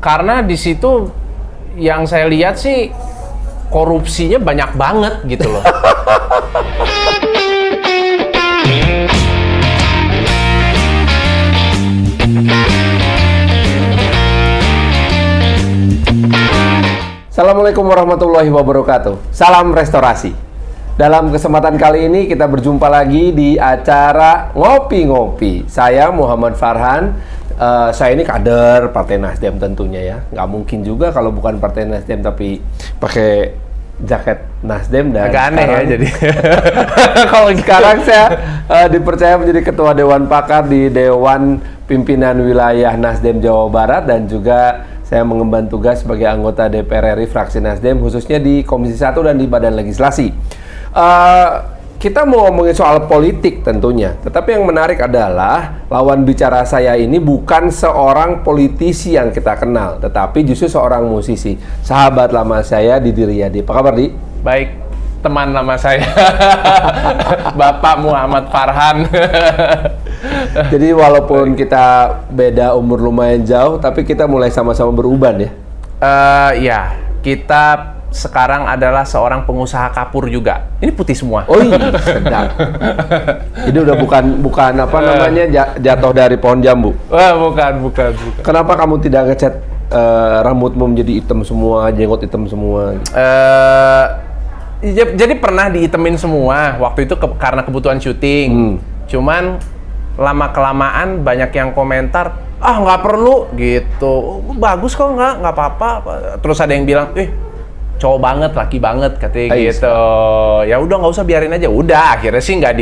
Karena di situ yang saya lihat sih korupsinya banyak banget gitu loh. Assalamualaikum warahmatullahi wabarakatuh. Salam restorasi. Dalam kesempatan kali ini kita berjumpa lagi di acara Ngopi-Ngopi. Saya Muhammad Farhan. Saya ini kader Partai Nasdem tentunya ya. Nggak mungkin juga kalau bukan Partai Nasdem tapi pakai jaket Nasdem dan agak aneh ya jadi. Kalau sekarang saya dipercaya menjadi Ketua Dewan Pakar di Dewan Pimpinan Wilayah Nasdem Jawa Barat dan juga saya mengemban tugas sebagai anggota DPR RI fraksi Nasdem khususnya di Komisi 1 dan di Badan Legislasi. Kita mau ngomongin soal politik tentunya, tetapi yang menarik adalah lawan bicara saya ini bukan seorang politisi yang kita kenal, tetapi justru seorang musisi, sahabat lama saya, Didi Riyadi. Apa kabar, Di? Baik, teman lama saya, Bapak Muhammad Farhan. Jadi walaupun kita beda umur lumayan jauh, tapi kita mulai sama-sama beruban ya? Ya, kita sekarang adalah seorang pengusaha kapur juga. Ini putih semua. Oh iya, sedap. Jadi udah bukan apa namanya jatuh dari pohon jambu. Wah, bukan. Kenapa kamu tidak ngecat rambutmu menjadi hitam semua, jenggot hitam semua? Jadi pernah diitemin semua. Waktu itu karena kebutuhan syuting. Cuman lama-kelamaan banyak yang komentar, nggak perlu gitu. Bagus kok, nggak apa-apa. Terus ada yang bilang, cowok banget, laki banget katanya gitu. Ya udah nggak usah, biarin aja. Udah, akhirnya sih nggak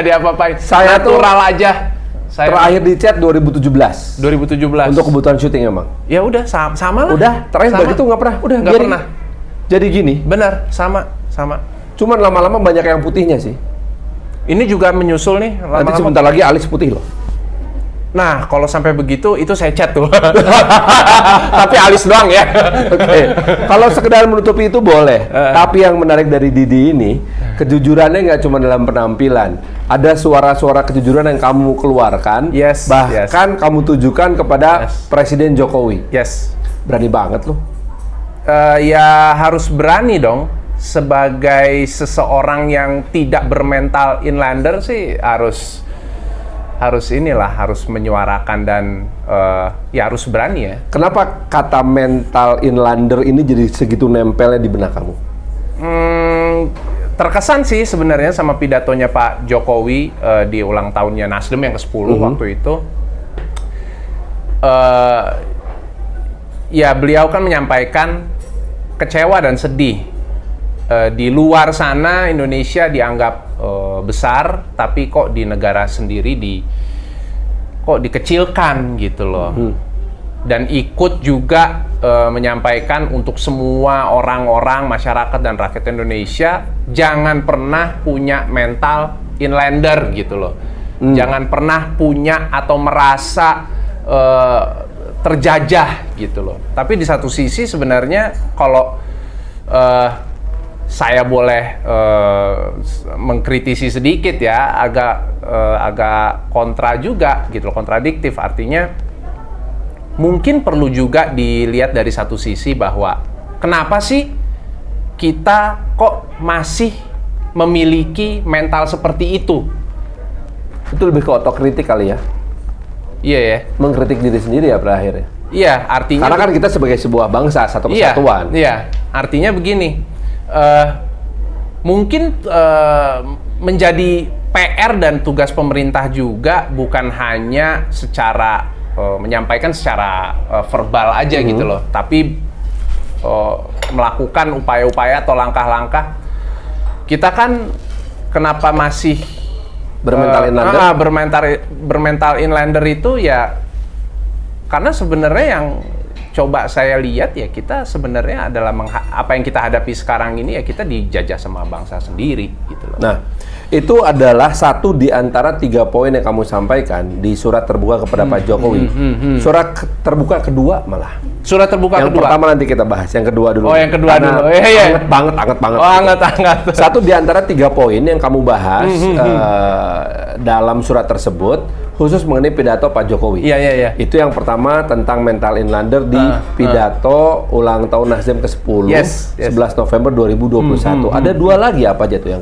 diapa-apain. Saya natural aja. Terakhir di chat 2017. 2017. Untuk kebutuhan syuting emang. Ya udah sama lah. Udah, terakhir begitu nggak pernah. Udah nggak pernah. Jadi gini. Benar, sama. Cuman lama-lama banyak yang putihnya sih. Ini juga menyusul nih. Nanti sebentar lagi alis putih loh. Nah, kalau sampai begitu, itu saya chat tuh. Tapi alis doang ya. Oke. Kalau sekedar menutupi itu boleh. Tapi yang menarik dari Didi ini, kejujurannya nggak cuma dalam penampilan. Ada suara-suara kejujuran yang kamu keluarkan. Bahkan kamu tujukan kepada Presiden Jokowi. Yes. Berani banget loh. Ya harus berani dong. Sebagai seseorang yang tidak bermental inlander sih harus menyuarakan dan ya harus berani ya. Kenapa kata mental inlander ini jadi segitu nempelnya di benak kamu? Terkesan sih sebenarnya sama pidatonya Pak Jokowi di ulang tahunnya Nasdem yang ke-10 waktu itu. Ya beliau kan menyampaikan kecewa dan sedih. Di luar sana Indonesia dianggap besar, tapi kok di negara sendiri kok dikecilkan gitu loh. Dan ikut juga menyampaikan untuk semua orang-orang, masyarakat dan rakyat Indonesia jangan pernah punya mental inlander gitu loh. Jangan pernah punya atau merasa terjajah gitu loh. Tapi di satu sisi sebenarnya kalau saya boleh mengkritisi sedikit ya, agak kontra juga gitu loh, kontradiktif. Artinya mungkin perlu juga dilihat dari satu sisi bahwa kenapa sih kita kok masih memiliki mental seperti itu? Itu lebih ke otokritik kali ya? Iya ya. Mengkritik diri sendiri ya pada akhirnya? Iya, artinya karena kan kita sebagai sebuah bangsa, satu kesatuan. Iya, artinya begini. Mungkin menjadi PR dan tugas pemerintah juga bukan hanya secara menyampaikan secara verbal aja gitu loh, tapi melakukan upaya-upaya atau langkah-langkah. Kita kan kenapa masih bermental inlander? Bermental inlander itu ya karena sebenarnya yang coba saya lihat ya, kita sebenarnya adalah apa yang kita hadapi sekarang ini ya, kita dijajah sama bangsa sendiri gitu loh. Nah, itu adalah satu di antara 3 poin yang kamu sampaikan di surat terbuka kepada Pak Jokowi. Surat terbuka kedua malah. Surat terbuka yang kedua. Yang pertama nanti kita bahas, yang kedua dulu. Oh, yang kedua karena dulu. Anget banget. Oh, anget. Satu di antara 3 poin yang kamu bahas dalam surat tersebut khusus mengenai pidato Pak Jokowi. Iya, iya, iya. Itu yang pertama tentang mental inlander di pidato ulang tahun Nasdem ke-10, Yes, yes. 11 November 2021. Ada dua lagi apa aja tuh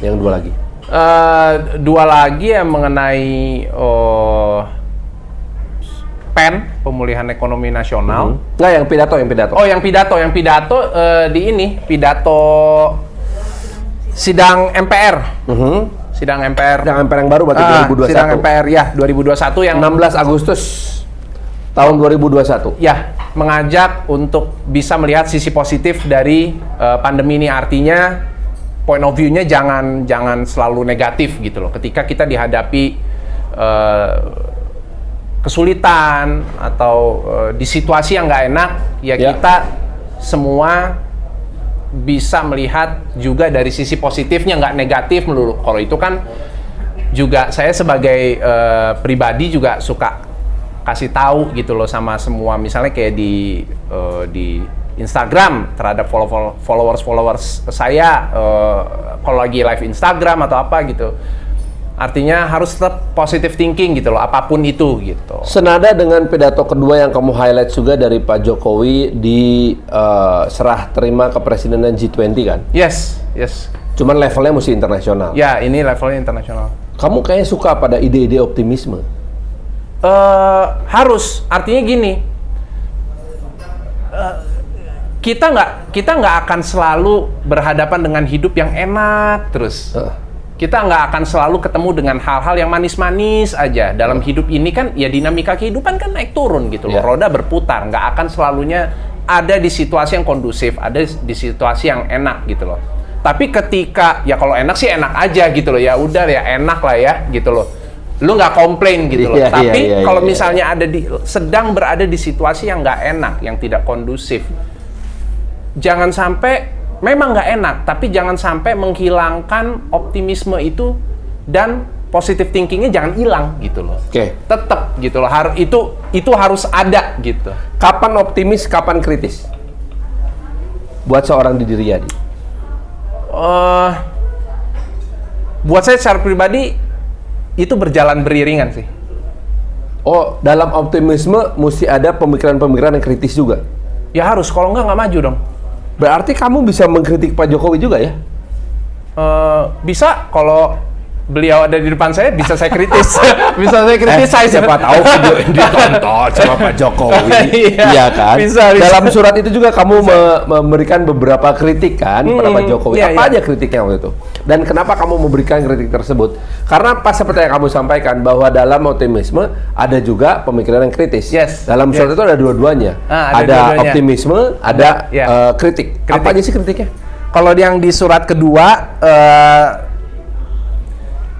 yang dua lagi? Dua lagi yang mengenai PEN, pemulihan ekonomi nasional. Nggak, yang pidato. Oh, yang pidato di ini, pidato sidang MPR. Sidang MPR. Yang MPR yang baru berarti 2021. Sidang MPR ya, 2021 yang 16 Agustus tahun 2021. ya, mengajak untuk bisa melihat sisi positif dari pandemi ini. Artinya point of view-nya jangan selalu negatif gitu loh. Ketika kita dihadapi kesulitan atau di situasi yang nggak enak, ya kita semua bisa melihat juga dari sisi positifnya, nggak negatif melulu. Kalau itu kan juga saya sebagai pribadi juga suka kasih tahu gitu loh sama semua, misalnya kayak di Instagram terhadap followers saya kalau lagi live Instagram atau apa gitu. Artinya harus tetap positive thinking gitu loh, apapun itu gitu. Senada dengan pidato kedua yang kamu highlight juga dari Pak Jokowi di serah terima kepresidenan G20 kan? Yes. Cuman levelnya mesti internasional. Ya, ini levelnya internasional. Kamu kayaknya suka pada ide-ide optimisme. Harus, artinya gini. Kita nggak akan selalu berhadapan dengan hidup yang enak terus. Kita nggak akan selalu ketemu dengan hal-hal yang manis-manis aja. Dalam hidup ini kan, ya dinamika kehidupan kan naik turun gitu loh. Roda berputar, nggak akan selalunya ada di situasi yang kondusif, ada di situasi yang enak gitu loh. Tapi ketika, ya kalau enak sih enak aja gitu loh. Ya udah ya enak lah ya gitu loh. Lu nggak komplain gitu loh. Tapi kalau misalnya sedang berada di situasi yang nggak enak, yang tidak kondusif, jangan sampai, memang nggak enak, tapi jangan sampai menghilangkan optimisme itu dan positive thinkingnya jangan hilang gitu loh. Tetap gitu loh. Itu harus ada gitu. Kapan optimis, kapan kritis? Buat seorang Didi Riyadi. Buat saya secara pribadi itu berjalan beriringan sih. Oh, dalam optimisme mesti ada pemikiran-pemikiran yang kritis juga. Ya harus, kalau nggak maju dong. Berarti kamu bisa mengkritik Pak Jokowi juga ya? Bisa, kalau beliau ada di depan saya, bisa saya kritis. Bisa saya kritis. Siapa tahu video yang ditonton sama Pak Jokowi. Iya kan? Bisa. Dalam surat itu juga kamu memberikan beberapa kritik kan kepada Pak Jokowi. Apa aja kritiknya waktu itu? Dan kenapa kamu memberikan kritik tersebut? Karena pas seperti yang kamu sampaikan, bahwa dalam optimisme ada juga pemikiran yang kritis. Dalam surat itu ada dua-duanya. Ada optimisme, ada kritik. Apa aja sih kritiknya? Kalau yang di surat kedua,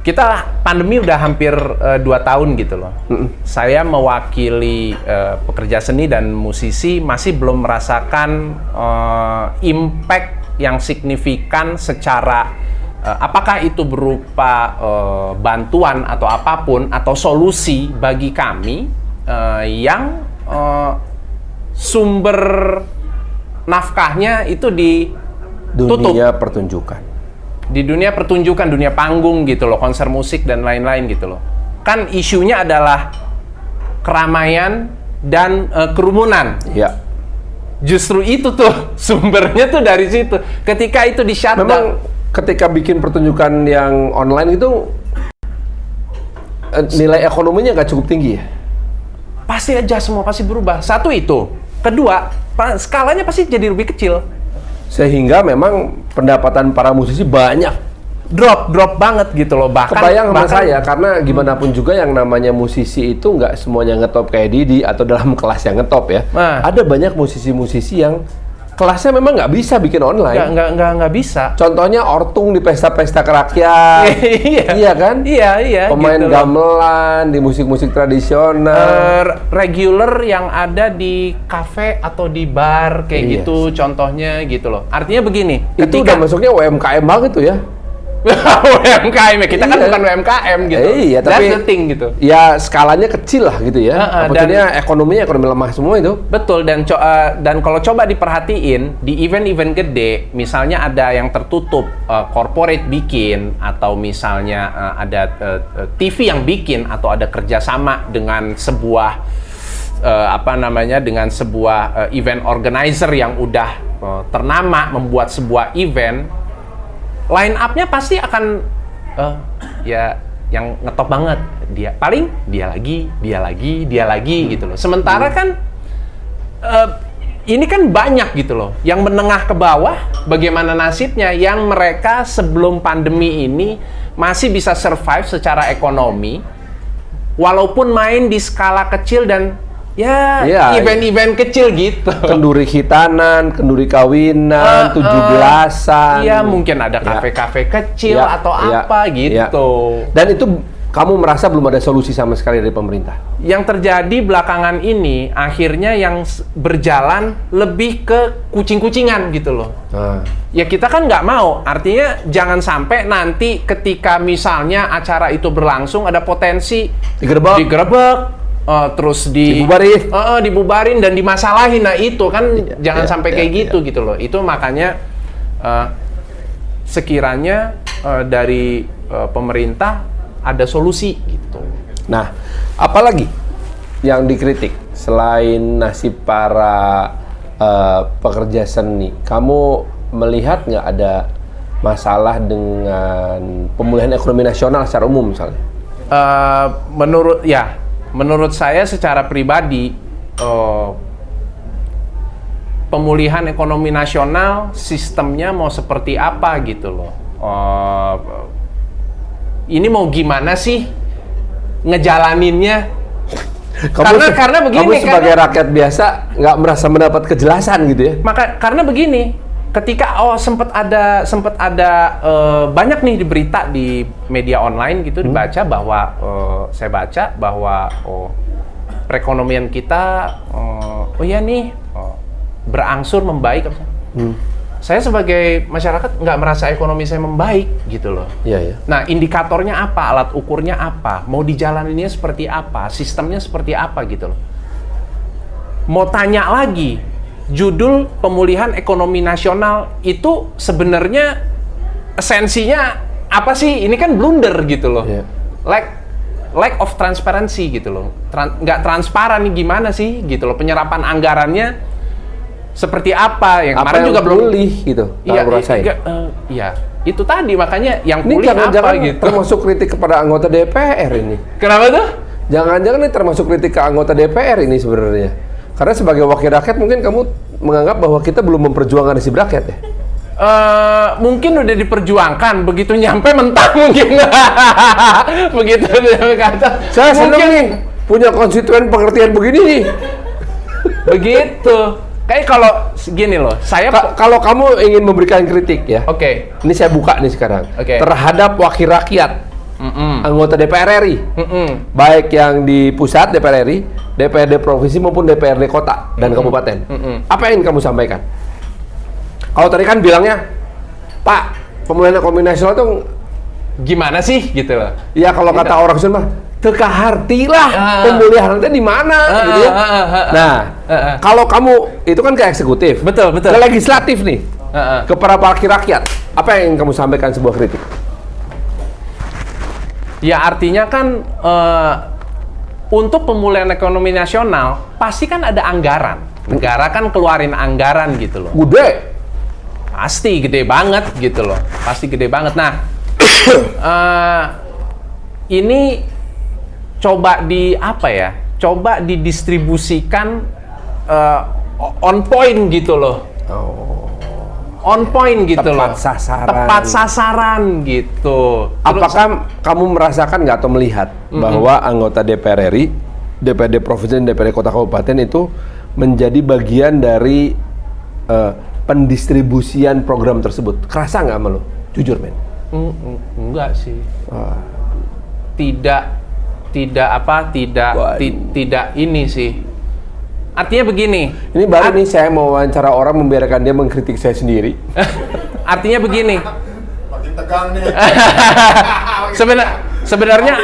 kita pandemi udah hampir 2 tahun gitu loh. Saya mewakili pekerja seni dan musisi masih belum merasakan impact yang signifikan secara apakah itu berupa bantuan atau apapun atau solusi bagi kami yang sumber nafkahnya itu di dunia pertunjukan. Di dunia pertunjukan, dunia panggung gitu loh, konser musik dan lain-lain gitu loh. Kan isunya adalah keramaian dan kerumunan. Iya. Justru itu tuh sumbernya tuh dari situ. Ketika itu di shutdown. Memang ketika bikin pertunjukan yang online itu nilai ekonominya nggak cukup tinggi ya? Pasti aja, semua pasti berubah. Satu itu. Kedua, skalanya pasti jadi lebih kecil. Sehingga memang pendapatan para musisi banyak drop banget gitu loh. Kebayang sama saya, karena gimana pun juga yang namanya musisi itu nggak semuanya ngetop kayak Didi atau dalam kelas yang ngetop ya. Ada banyak musisi-musisi yang kelasnya memang nggak bisa bikin online. Nggak bisa. Contohnya Ortung di pesta-pesta kerakyat. Iya kan? Iya. Pemain gitu gamelan di musik-musik tradisional. Regular yang ada di kafe atau di bar kayak gitu, contohnya gitu loh. Artinya begini. Itu udah masuknya UMKM banget tuh ya? UMKM ya, kita kan Iya. bukan UMKM gitu. Iya, tapi That's the thing gitu. ya skalanya kecil lah gitu ya. Maksudnya ekonomi lemah semua itu. Betul, dan kalau coba diperhatiin di event-event gede, misalnya ada yang tertutup, corporate bikin, atau misalnya ada TV yang bikin, atau ada kerjasama dengan sebuah dengan sebuah event organizer yang udah ternama membuat sebuah event, line up-nya pasti akan ya yang ngetop banget. Dia lagi gitu loh. Sementara kan ini kan banyak gitu loh. Yang menengah ke bawah bagaimana nasibnya, yang mereka sebelum pandemi ini masih bisa survive secara ekonomi walaupun main di skala kecil dan event-event kecil gitu. Kenduri khitanan, kenduri kawinan, 17-an. Iya, mungkin ada kafe-kafe kecil atau apa gitu. Dan itu kamu merasa belum ada solusi sama sekali dari pemerintah? Yang terjadi belakangan ini, akhirnya yang berjalan lebih ke kucing-kucingan gitu loh. Ya kita kan nggak mau, artinya jangan sampai nanti ketika misalnya acara itu berlangsung ada potensi digerebek, terus dibubarin dan dimasalahin. Nah itu kan jangan sampai kayak gitu loh. Itu makanya sekiranya dari pemerintah ada solusi gitu. Nah, apalagi yang dikritik selain nasib para pekerja seni? Kamu melihat nggak ada masalah dengan pemulihan ekonomi nasional secara umum misalnya? Menurut saya secara pribadi, pemulihan ekonomi nasional sistemnya mau seperti apa gitu loh. Ini mau gimana sih ngejalaninnya? Karena begini, kamu sebagai rakyat biasa nggak merasa mendapat kejelasan gitu ya? Karena begini, ketika sempat ada banyak nih di berita di media online gitu dibaca bahwa saya baca bahwa perekonomian kita berangsur membaik. Saya sebagai masyarakat nggak merasa ekonomi saya membaik gitu loh. Iya. Nah, indikatornya apa, alat ukurnya apa, mau dijalaninnya seperti apa, sistemnya seperti apa gitu loh. Mau tanya lagi, judul pemulihan ekonomi nasional itu sebenarnya esensinya apa sih? Ini kan blunder gitu loh. Yeah. Lack of transparency gitu loh. Nggak transparan nih gimana sih gitu loh. Penyerapan anggarannya seperti apa? Yang kemarin juga belum pulih gitu. Iya, itu tadi makanya yang ini pulih apa gitu. Termasuk kritik kepada anggota DPR ini. Kenapa tuh? Jangan-jangan ini termasuk kritik ke anggota DPR ini sebenarnya. Karena sebagai wakil rakyat mungkin kamu menganggap bahwa kita belum memperjuangkan nasib rakyat ya? Mungkin udah diperjuangkan, begitu nyampe mentah mungkin. Begitu kata. Saya senang nih punya konstituen pengertian begini nih. Begitu. Kayak kalau gini loh, saya kalau kamu ingin memberikan kritik ya. Oke. Ini saya buka nih sekarang. Oke. Terhadap wakil rakyat. Anggota DPR RI. Baik yang di pusat DPR RI, DPRD provinsi maupun DPRD kota dan kabupaten. Apa yang ingin kamu sampaikan? Kalau tadi kan bilangnya, Pak, pemulihan ekonomi nasional itu gimana sih gitu loh. Ya kalau kata orang Sunda mah teka harti lah pemulihan nanti di mana gitu ya. Nah, kalau kamu itu kan ke eksekutif. Betul. Ke legislatif nih. Ke para wakil rakyat. Apa yang ingin kamu sampaikan sebuah kritik? Ya artinya kan untuk pemulihan ekonomi nasional pasti kan ada anggaran. Negara kan keluarin anggaran gitu loh. Gede. Pasti gede banget gitu loh. Pasti gede banget. Nah, ini coba coba didistribusikan on point gitu loh. On point gitu loh. Tepat sasaran gitu. Apakah kamu merasakan nggak atau melihat bahwa anggota DPR RI, DPRD provinsi dan DPRD kota kabupaten itu menjadi bagian dari pendistribusian program tersebut? Kerasa nggak sama lo? Jujur, men. Enggak sih. Tidak ini sih. Artinya begini. Ini baru nih saya mau wawancara orang membiarkan dia mengkritik saya sendiri. Artinya begini. tegang nih. Sebenarnya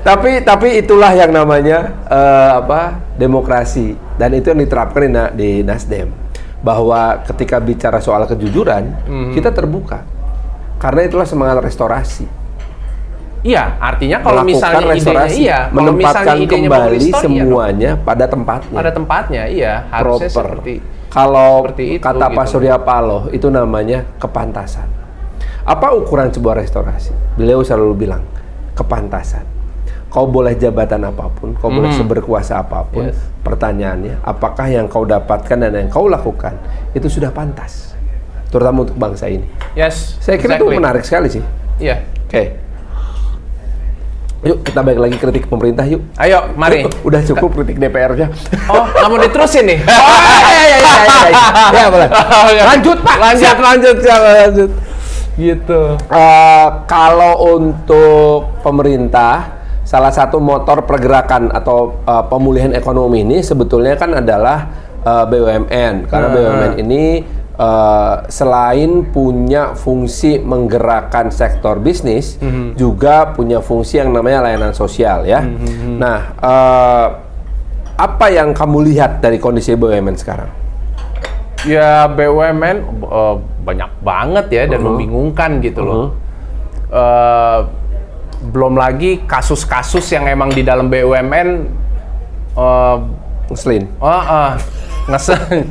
Tapi itulah yang namanya demokrasi, dan itu yang diterapkan di Nasdem, bahwa ketika bicara soal kejujuran kita terbuka, karena itulah semangat restorasi. iya, artinya kalau Melakukan misalnya restorasi, idenya kalau menempatkan misalnya idenya kembali mau restore, semuanya pada tempatnya. pada tempatnya, iya, harusnya Proper. seperti Kalau seperti itu, kata Pak gitu. Surya Paloh, itu namanya kepantasan. Apa ukuran sebuah restorasi? Beliau selalu bilang kepantasan. Kau boleh jabatan apapun, kau boleh seberkuasa apapun. Yes. Pertanyaannya, apakah yang kau dapatkan dan yang kau lakukan itu sudah pantas, terutama untuk bangsa ini? Yes. Saya kira itu menarik sekali sih. Iya. Oke. Yuk kita balik lagi kritik pemerintah yuk. Ayo, mari. Udah cukup kritik DPR-nya. Oh, nggak mau diterusin nih? Ya boleh. Lanjut Pak. Lanjut. Gitu. Kalau untuk pemerintah, salah satu motor pergerakan atau pemulihan ekonomi ini sebetulnya kan adalah BUMN, karena BUMN ini selain punya fungsi menggerakkan sektor bisnis, juga punya fungsi yang namanya layanan sosial ya. Nah, apa yang kamu lihat dari kondisi BUMN sekarang? Ya BUMN banyak banget ya dan membingungkan gitu loh. Belum lagi kasus-kasus yang emang di dalam BUMN Ngeselin. Ngeselin.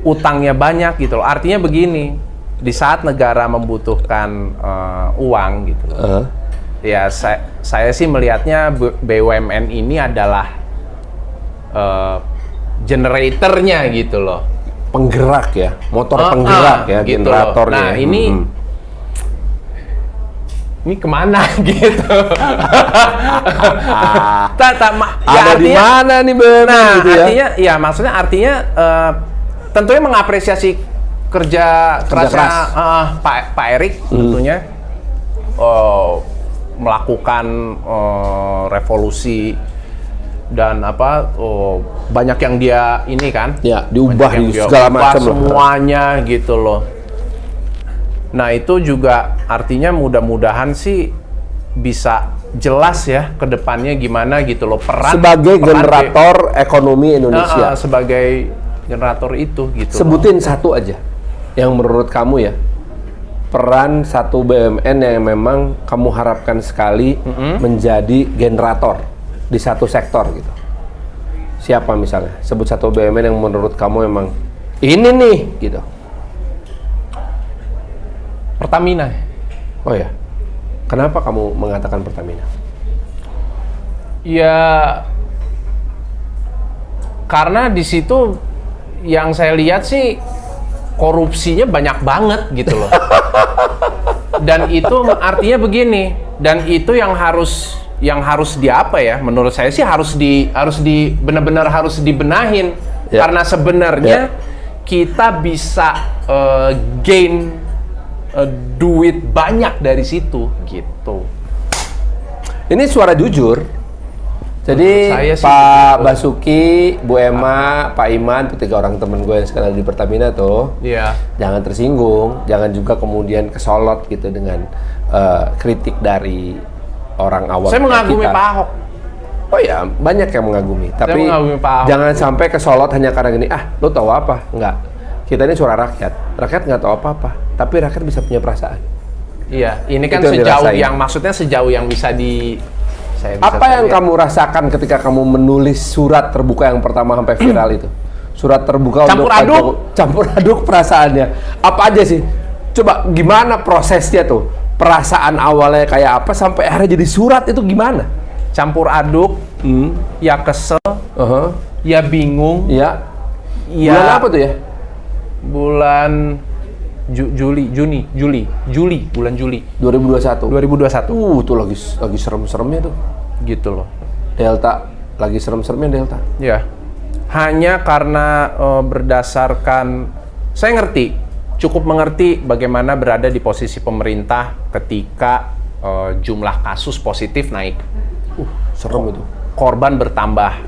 Utangnya banyak gitu loh. Artinya begini, di saat negara membutuhkan uang gitu loh. Ya saya sih melihatnya BUMN ini adalah generatornya gitu loh. Penggerak ya, motor penggerak ya, gitu generatornya. Loh. Nah ini kemana gitu? Ada di mana nih BUMN Nah, gitu ya? artinya, ya maksudnya artinya tentunya mengapresiasi kerja kerasnya Pak Erik tentunya melakukan revolusi dan banyak yang dia ini kan? Ya, diubah Banyak yang dia segala ubah macam semuanya gitu loh. Nah itu juga artinya mudah-mudahan sih bisa jelas ya ke depannya gimana gitu loh peran generator ekonomi Indonesia. Sebagai generator itu gitu. Sebutin satu aja yang menurut kamu ya, peran satu BUMN yang memang kamu harapkan sekali menjadi generator di satu sektor gitu. Siapa misalnya? Sebut satu BUMN yang menurut kamu memang ini nih gitu. Pertamina. Oh ya, kenapa kamu mengatakan Pertamina? Ya, karena di situ yang saya lihat sih korupsinya banyak banget gitu loh. Dan itu artinya begini, dan itu yang harus diapa ya? Menurut saya sih harus benar-benar harus dibenahin karena sebenarnya kita bisa gain duit banyak dari situ gitu. Ini suara jujur. Jadi Pak Basuki, Bu Emma, Pak Iman, itu 3 orang temen gue yang sekarang di Pertamina tuh. Iya. Jangan tersinggung, jangan juga kemudian kesolot gitu dengan kritik dari orang awam. Saya mengagumi Pak Ahok. Oh ya, banyak yang mengagumi. Tapi mengagumi Pak Ahok. jangan sampai kesolot hanya karena gini, lo tahu apa? Enggak. Kita ini suara rakyat. Rakyat nggak tahu apa-apa, tapi rakyat bisa punya perasaan. Iya, ini kan Itu yang sejauh yang bisa Apa yang kamu rasakan ketika kamu menulis surat terbuka yang pertama sampai viral itu? Surat terbuka campur aduk perasaannya. Apa aja sih? Coba gimana prosesnya tuh? Perasaan awalnya kayak apa sampai akhirnya jadi surat itu gimana? Campur aduk, ya kesel, ya bingung, ya. Ya. Bulan apa tuh ya? Bulan bulan Juli 2021. Tuh lagi serem-seremnya tuh. Gitu loh. Delta lagi serem-seremnya Delta. Ya. Hanya karena berdasarkan saya cukup mengerti bagaimana berada di posisi pemerintah ketika jumlah kasus positif naik. Serem itu. Korban bertambah.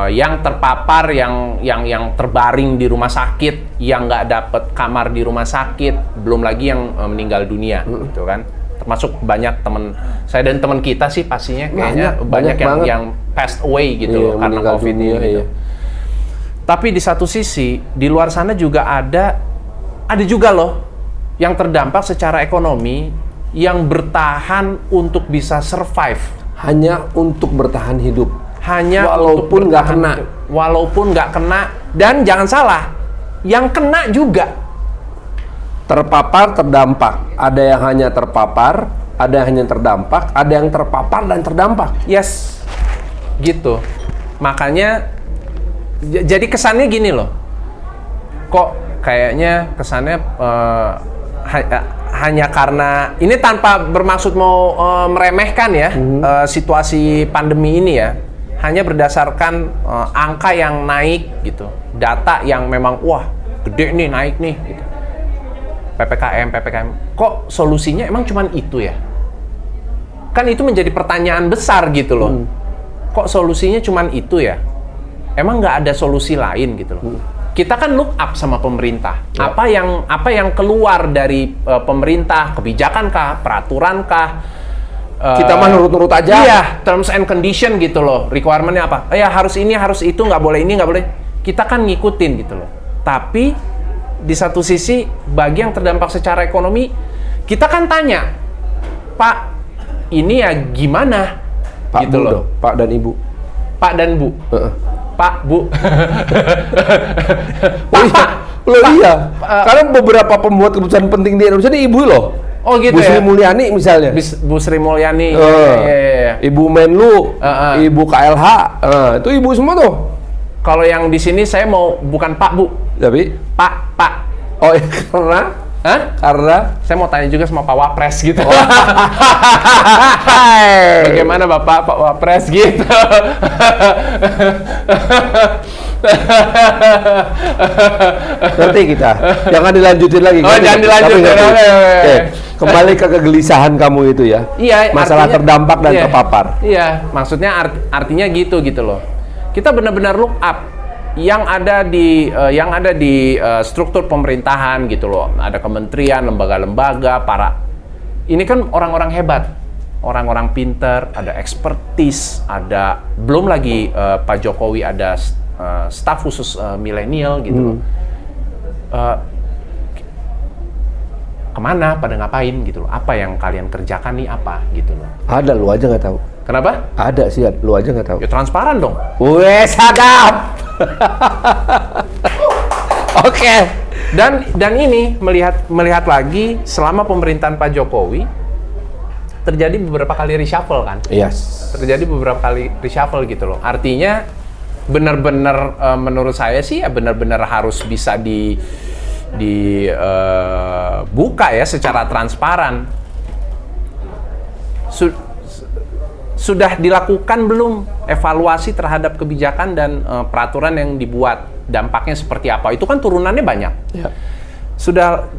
yang terpapar, yang terbaring di rumah sakit, yang nggak dapet kamar di rumah sakit, belum lagi yang meninggal dunia, gitu kan. Termasuk banyak teman saya dan teman kita sih pastinya kayaknya banyak yang passed away gitu karena COVID ini. Gitu. Tapi di satu sisi di luar sana juga ada juga loh yang terdampak secara ekonomi yang bertahan untuk bisa survive. Hanya untuk bertahan hidup. Hanya walaupun nggak kena. Walaupun nggak kena, dan jangan salah, yang kena juga. Terpapar, terdampak. Ada yang hanya terpapar, ada yang hanya terdampak, ada yang terpapar dan terdampak. Yes, gitu. Makanya, jadi kesannya gini loh. Kok kayaknya kesannya hanya karena, ini tanpa bermaksud mau meremehkan ya, situasi pandemi ini ya. Hanya berdasarkan angka yang naik gitu. Data yang memang, wah gede nih, naik nih gitu. PPKM. Kok solusinya emang cuman itu ya? Kan itu menjadi pertanyaan besar gitu loh. Kok solusinya cuman itu ya? Emang nggak ada solusi lain gitu loh. Kita kan look up sama pemerintah. Ya. Apa yang keluar dari pemerintah, kebijakan kah, peraturan kah? Kita mah nurut-nurut aja. Iya, terms and condition gitu loh. Requirement-nya apa? Ya harus ini, harus itu, nggak boleh ini, nggak boleh. Kita kan ngikutin gitu loh. Tapi di satu sisi, bagi yang terdampak secara ekonomi, kita kan tanya, Pak, ini ya gimana? Pak gitu Bu loh. dong, Pak dan Ibu. Pak dan Bu. Pak, Bu. Pak. Iya. Karena beberapa pembuat keputusan penting di Indonesia ini ibu loh. Oh gitu Bu ya? Sri Mulyani misalnya. Bu Sri Mulyani. Iya. Ibu Menlu, Ibu KLH, itu ibu semua tuh. Kalau yang di sini saya mau bukan Pak, Bu. Tapi Pak. Oh iya, karena? Hah? Karena? Saya mau tanya juga sama Pak Wapres gitu. Bagaimana Bapak Pak Wapres gitu? Nanti kita. Jangan dilanjutin lagi. Oh, jangan dilanjutin. Oke. Kembali ke kegelisahan kamu itu ya. Iya, masalah artinya, terdampak dan terpapar. Iya, maksudnya artinya gitu loh. Kita benar-benar look up yang ada di struktur pemerintahan gitu loh. Ada kementerian, lembaga-lembaga, ini kan orang-orang hebat, orang-orang pinter, ada expertise, ada belum lagi Pak Jokowi ada staf khusus milenial gitu loh. Kemana pada ngapain gitu loh? Apa yang kalian kerjakan nih apa gitu loh? Ada, lu aja nggak tahu. Kenapa? Ada sih, lu aja nggak tahu. Ya transparan dong. Wes, sadap. Oke. Dan ini melihat lagi selama pemerintahan Pak Jokowi terjadi beberapa kali reshuffle kan? Yes. Terjadi beberapa kali reshuffle gitu loh. Artinya benar-benar menurut saya sih ya benar-benar harus bisa dibuka ya secara transparan. Sudah dilakukan belum evaluasi terhadap kebijakan dan peraturan yang dibuat? Dampaknya seperti apa? Itu kan turunannya banyak. Ya. Sudah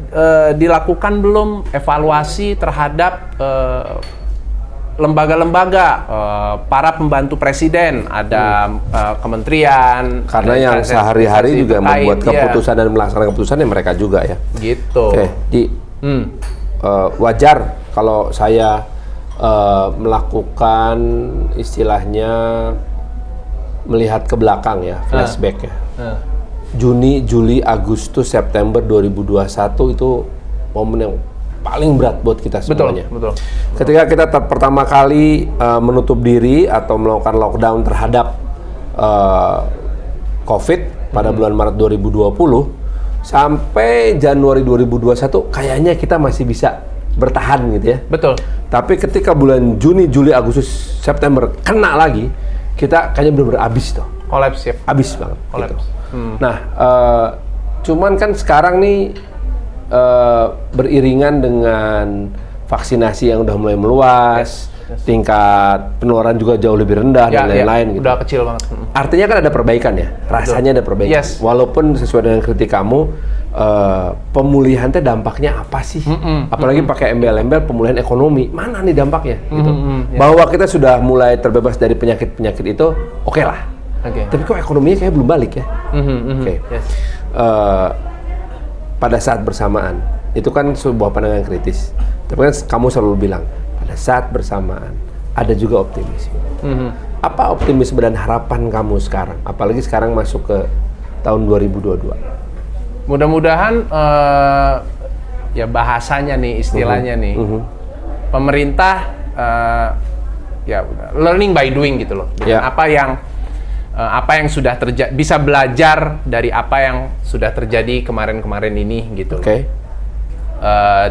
dilakukan belum evaluasi terhadap lembaga-lembaga, para pembantu presiden, ada kementerian. Karena ada yang sehari-hari juga terkait, membuat keputusan dan melaksanakan keputusan ya mereka juga ya. Gitu. Oke, wajar kalau saya melakukan istilahnya melihat ke belakang ya, flashback ya. Juni, Juli, Agustus, September 2021 itu momen yang paling berat buat kita semuanya. Betul. Ketika kita pertama kali menutup diri atau melakukan lockdown terhadap COVID pada bulan Maret 2020 sampai Januari 2021 kayaknya kita masih bisa bertahan gitu ya. Betul. Tapi ketika bulan Juni, Juli, Agustus, September kena lagi, kita kayaknya benar-benar habis tuh. Kolaps ya. Habis banget. Kolaps. Gitu. Nah, cuman kan sekarang nih beriringan dengan vaksinasi yang udah mulai meluas, tingkat penularan juga jauh lebih rendah dan lain-lain. Gitu. Udah kecil banget. Artinya kan ada perbaikan ya, rasanya ada perbaikan. Yes. Walaupun sesuai dengan kritik kamu, pemulihan teh dampaknya apa sih? Apalagi pakai embel-embel pemulihan ekonomi, mana nih dampaknya? Gitu. Bahwa kita sudah mulai terbebas dari penyakit-penyakit itu, oke lah. Oke. Tapi kok ekonominya kayak belum balik ya? Oke. Yes. Pada saat bersamaan, itu kan sebuah pandangan kritis. Tapi kan kamu selalu bilang, pada saat bersamaan, ada juga optimisme. Apa optimisme dan harapan kamu sekarang? Apalagi sekarang masuk ke tahun 2022. Mudah-mudahan ya bahasanya nih, istilahnya nih, pemerintah ya learning by doing gitu loh. Dengan apa yang sudah terjadi, bisa belajar dari apa yang sudah terjadi kemarin-kemarin ini gitu. Oke.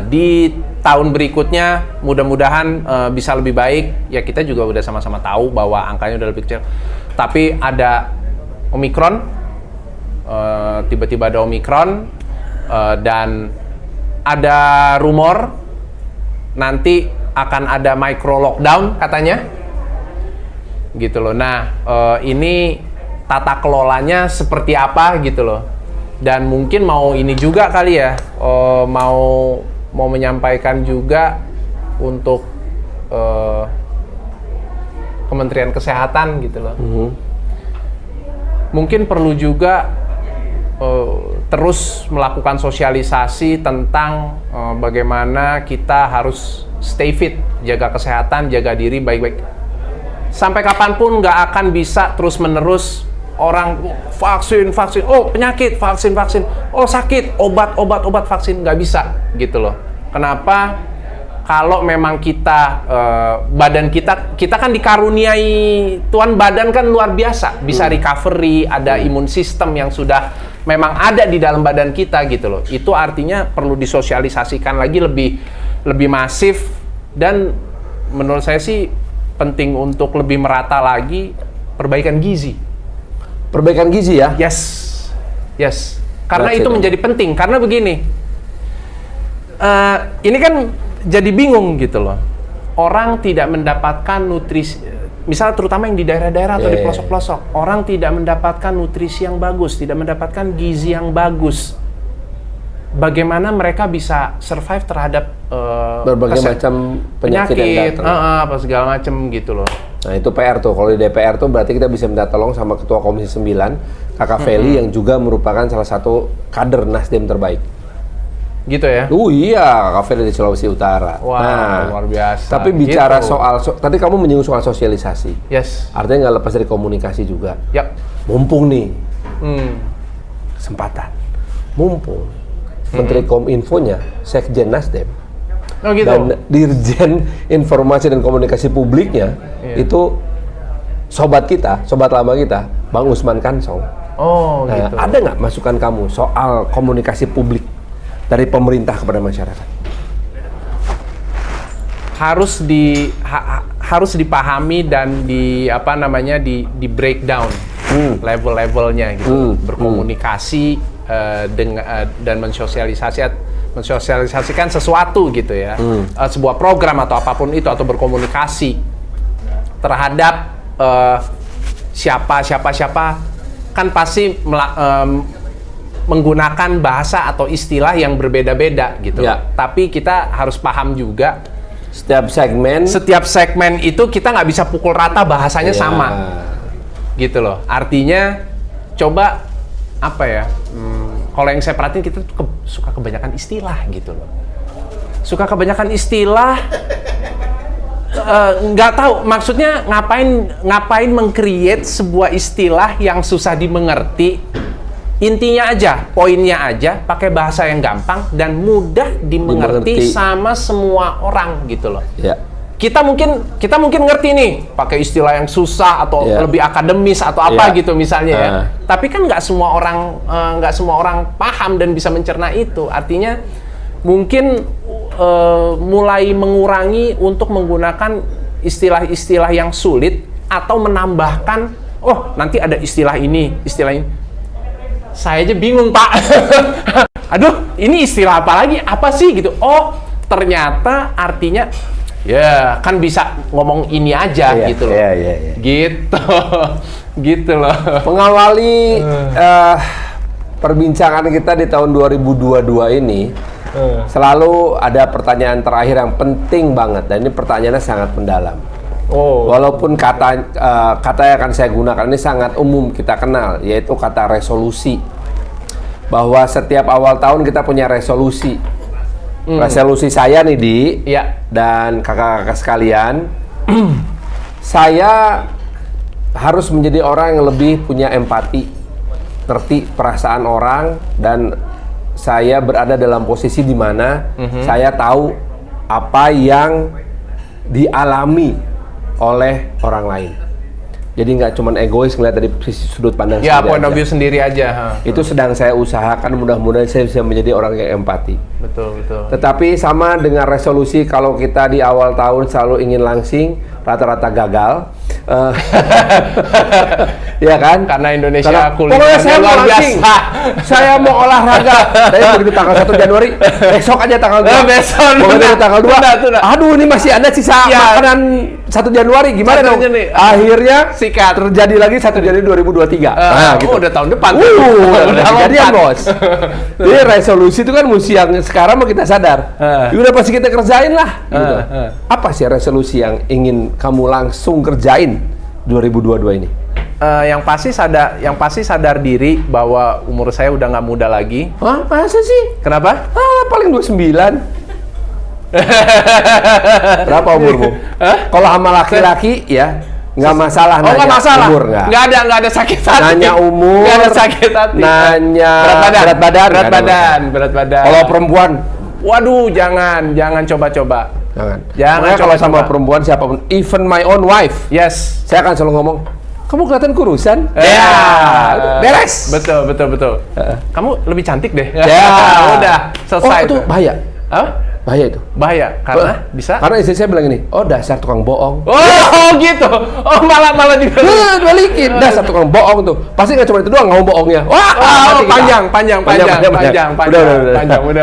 Di tahun berikutnya mudah-mudahan bisa lebih baik. Ya kita juga udah sama-sama tahu bahwa angkanya udah lebih kecil. Tapi ada Omikron, tiba-tiba ada Omikron, dan ada rumor nanti akan ada micro lockdown katanya. Gitu loh. Nah, ini tata kelolanya seperti apa gitu loh. Dan mungkin mau ini juga kali ya, mau menyampaikan juga untuk Kementerian Kesehatan gitu loh. Mungkin perlu juga terus melakukan sosialisasi tentang bagaimana kita harus stay fit, jaga kesehatan, jaga diri baik-baik. Sampai kapanpun nggak akan bisa terus-menerus orang vaksin, oh penyakit, vaksin, oh sakit, obat, vaksin, nggak bisa gitu loh. Kenapa? Kalau memang kita, badan kita kan dikaruniai Tuhan, badan kan luar biasa, bisa recovery, ada imun sistem yang sudah memang ada di dalam badan kita gitu loh. Itu artinya perlu disosialisasikan lagi lebih masif, dan menurut saya sih penting untuk lebih merata lagi perbaikan gizi. Perbaikan gizi ya? Yes. Karena itu menjadi penting. Karena begini, ini kan jadi bingung gitu loh. Orang tidak mendapatkan nutrisi, misalnya terutama yang di daerah-daerah atau di pelosok-pelosok, orang tidak mendapatkan nutrisi yang bagus, tidak mendapatkan gizi yang bagus. Bagaimana mereka bisa survive terhadap berbagai macam penyakit yang datang, apa segala macam gitu loh. Nah itu PR tuh, kalau di DPR tuh berarti kita bisa minta tolong sama Ketua Komisi 9, Kakak Feli, yang juga merupakan salah satu kader Nasdem terbaik. Gitu ya? Iya, Kakak Feli di Sulawesi Utara. Wah, luar biasa. Tapi bicara soal, tadi kamu menyinggung soal sosialisasi. Yes. Artinya nggak lepas dari komunikasi juga. Yap. Mumpung nih, kesempatan. Mumpung Menteri Kominfonya, Sekjen Nasdem, gitu. dan Dirjen Informasi dan Komunikasi Publiknya, itu sobat lama kita, Bang Usman Kansong. Gitu. Ada nggak masukan kamu soal komunikasi publik dari pemerintah kepada masyarakat? Harus dipahami dan di breakdown level-levelnya gitu. Berkomunikasi dan mensosialisasikan sesuatu gitu ya, sebuah program atau apapun itu, atau berkomunikasi terhadap siapa kan pasti menggunakan bahasa atau istilah yang berbeda-beda gitu. Tapi kita harus paham juga setiap segmen itu kita nggak bisa pukul rata bahasanya sama gitu loh. Artinya coba kalau yang saya perhatiin, kita tuh suka kebanyakan istilah gitu loh. Suka kebanyakan istilah, nggak tahu maksudnya ngapain meng-create sebuah istilah yang susah dimengerti. Intinya aja, poinnya aja, pakai bahasa yang gampang dan mudah dimengerti sama semua orang gitu loh. Kita mungkin ngerti nih pakai istilah yang susah atau lebih akademis atau apa gitu misalnya ya. Tapi kan nggak semua orang paham dan bisa mencerna itu. Artinya mungkin mulai mengurangi untuk menggunakan istilah-istilah yang sulit, atau menambahkan, nanti ada istilah ini. Saya aja bingung, Pak. Aduh, ini istilah apa lagi? Apa sih gitu? Oh, ternyata artinya kan bisa ngomong ini aja gitu loh. Gitu loh. Mengawali perbincangan kita di tahun 2022 ini, selalu ada pertanyaan terakhir yang penting banget, dan ini pertanyaannya sangat mendalam. Oh. Walaupun kata yang akan saya gunakan ini sangat umum kita kenal, yaitu kata resolusi. Bahwa setiap awal tahun kita punya resolusi. Resolusi saya nih, Di, Iya. dan kakak-kakak sekalian, saya harus menjadi orang yang lebih punya empati, ngerti perasaan orang, dan saya berada dalam posisi di mana saya tahu apa yang dialami oleh orang lain. Jadi nggak cuma egois ngeliat dari sisi sudut pandang Ya, sendiri point of aja. view sendiri aja. Itu sedang saya usahakan, mudah-mudahan saya bisa menjadi orang yang empati. Betul, betul. Tetapi sama dengan resolusi, kalau kita di awal tahun selalu ingin langsing, rata-rata gagal. Ya kan? Karena Indonesia Pokoknya kulinernya saya mau luar langsing, biasa. saya mau olahraga. Tapi begitu tanggal 1 Januari, besok aja tanggal 2. Besok, Begitu tunda. tanggal 2. Tunda. Aduh, ini masih ada sisa Ya. makanan 1 Januari. Gimana dong? Contohnya nih. Akhirnya Sikat. terjadi lagi 1 Januari 2023. Gitu. Udah tahun depan. Udah kejadian, lompat. Bos. Jadi resolusi itu kan mesti yang sekarang mau kita sadar. Ya udah pasti kita kerjain lah. Gitu. Apa sih resolusi yang ingin kamu langsung kerjain 2022 ini? Yang pasti sadar diri bahwa umur saya udah nggak muda lagi. Hah? Masa sih? Kenapa? Paling 29. Berapa umurmu? Kalau sama laki-laki ya nggak masalah. Oh, nggak nanya masalah. Umur nggak? Nggak ada sakit hati. Nanya umur. Nggak ada sakit hati. Nanya berat badan. nggak ada masalah. Kalau perempuan, Waduh, jangan coba-coba. jangan. Jangan Makanya kalau sama coba-coba. perempuan siapapun, even my own wife, Yes. saya akan selalu ngomong, kamu kelihatan kurusan. Ya, Beres. Betul. Kamu lebih cantik deh. Ya. Udah selesai. Oh, itu bahaya. Hah? Bahaya itu. Bahaya karena bisa. Karena istri saya bilang ini, oh dasar tukang bohong. Oh, gitu. Oh, malah juga. Balikin, dasar tukang bohong tuh. Pasti nggak cuma itu doang ngomong bohongnya. Wah, mati kita. panjang.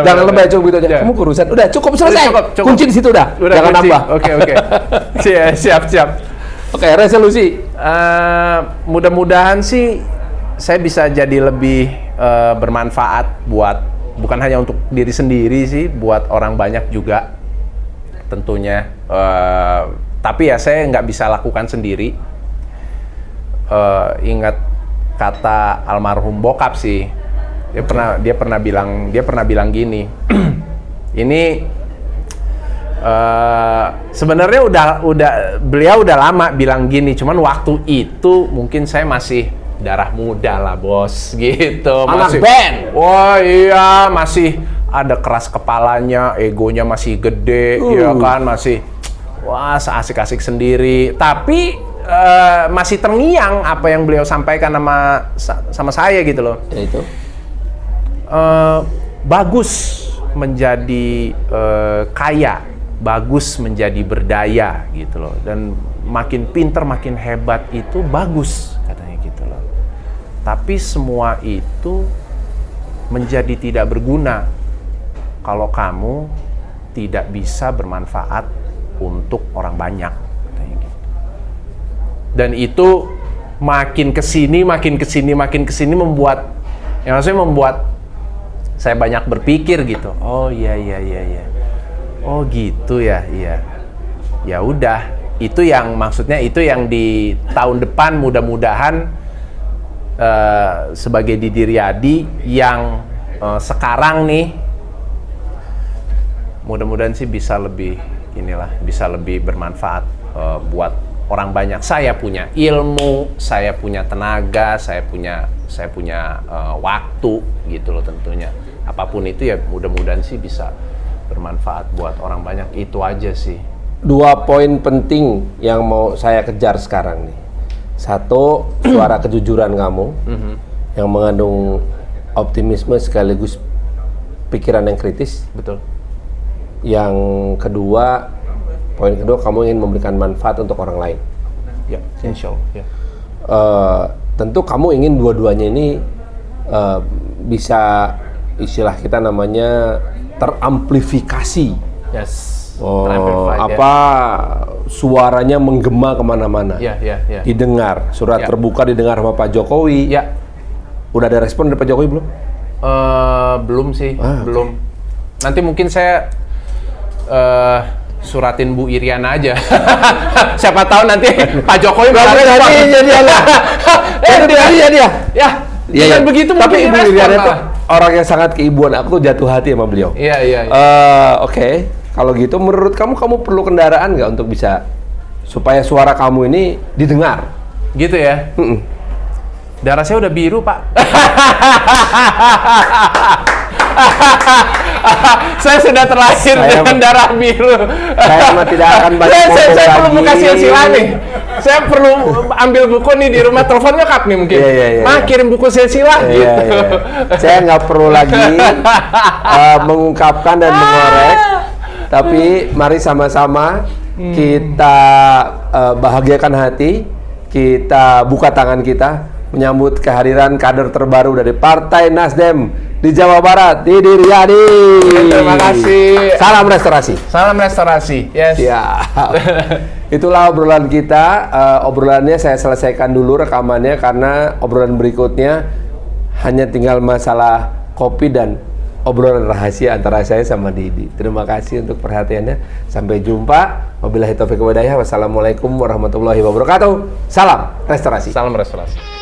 Jangan lebay, cukup gitu aja. Ya. Kamu kurusan. Udah cukup selesai. Cukup. Kunci di situ udah. Jangan kunci. nambah. Oke. Siap. Oke, resolusi. Mudah-mudahan sih saya bisa jadi lebih bermanfaat buat bukan hanya untuk diri sendiri sih, buat orang banyak juga tentunya. Tapi ya saya nggak bisa lakukan sendiri. Ingat kata almarhum bokap sih. Dia pernah bilang gini. Ini sebenarnya beliau udah lama bilang gini, cuman waktu itu mungkin saya masih darah muda lah, bos, gitu. Anak band. Wah, iya, masih ada keras kepalanya, egonya masih gede, ya kan, masih wah asik-asik sendiri. Tapi masih terngiang apa yang beliau sampaikan sama saya gitu loh. Ya itu. Bagus menjadi kaya, bagus menjadi berdaya gitu loh, dan makin pinter makin hebat itu bagus katanya gitu loh. Tapi semua itu menjadi tidak berguna kalau kamu tidak bisa bermanfaat untuk orang banyak katanya gitu. Dan itu makin kesini membuat saya banyak berpikir gitu. Oh iya. Oh gitu ya, iya. Ya udah, itu yang di tahun depan mudah-mudahan sebagai Didi Riyadi yang sekarang nih mudah-mudahan sih bisa lebih bermanfaat buat orang banyak. Saya punya ilmu, saya punya tenaga, saya punya waktu gitu loh tentunya. Apapun itu ya mudah-mudahan sih bisa bermanfaat buat orang banyak. Itu aja sih. 2 poin penting yang mau saya kejar sekarang nih. 1, suara kejujuran kamu yang mengandung optimisme sekaligus pikiran yang kritis. Betul. Yang kedua, poin kedua, kamu ingin memberikan manfaat untuk orang lain. Ya, insya Allah. Ya. Tentu kamu ingin dua-duanya ini bisa, istilah kita namanya teramplifikasi. Yes. Suaranya menggema kemana-mana. Ya. Didengar, surat Ya. terbuka didengar sama Pak Jokowi. Ya. Udah ada respon dari Pak Jokowi belum? Belum sih, Ah, belum. Nanti mungkin saya suratin Bu Iriana aja. Siapa tahu nanti Pak Jokowi Bagus bisa respon. jadi dia. Dia. Ya, Iya. begitu Tapi mungkin Ibu direspon Iriana itu malah. orang yang sangat keibuan. Aku tuh jatuh hati sama beliau. Iya. Oke. Kalau gitu menurut kamu perlu kendaraan nggak untuk bisa supaya suara kamu ini didengar? Gitu ya. Darah saya udah biru, Pak. Saya sudah terlahir dengan darah biru. Saya mah tidak akan baca buku saya perlu lagi. buka silsilah nih. Saya perlu ambil buku nih di rumah, telepon nyokap nih mungkin. Iya. Mah kirim buku silsilah gitu. Iya. Saya nggak perlu lagi mengungkapkan dan mengorek, tapi mari sama-sama kita bahagiakan hati, kita buka tangan kita menyambut kehadiran kader terbaru dari Partai Nasdem di Jawa Barat, Didi Riyadi. Terima kasih. Salam restorasi. Salam restorasi. Yes. Ya. Itulah obrolan kita. Obrolannya saya selesaikan dulu rekamannya karena obrolan berikutnya hanya tinggal masalah kopi dan obrolan rahasia antara saya sama Didi. Terima kasih untuk perhatiannya. Sampai jumpa. Wabillahi taufiq wal hidayah. Wassalamualaikum warahmatullahi wabarakatuh. Salam restorasi. Salam restorasi.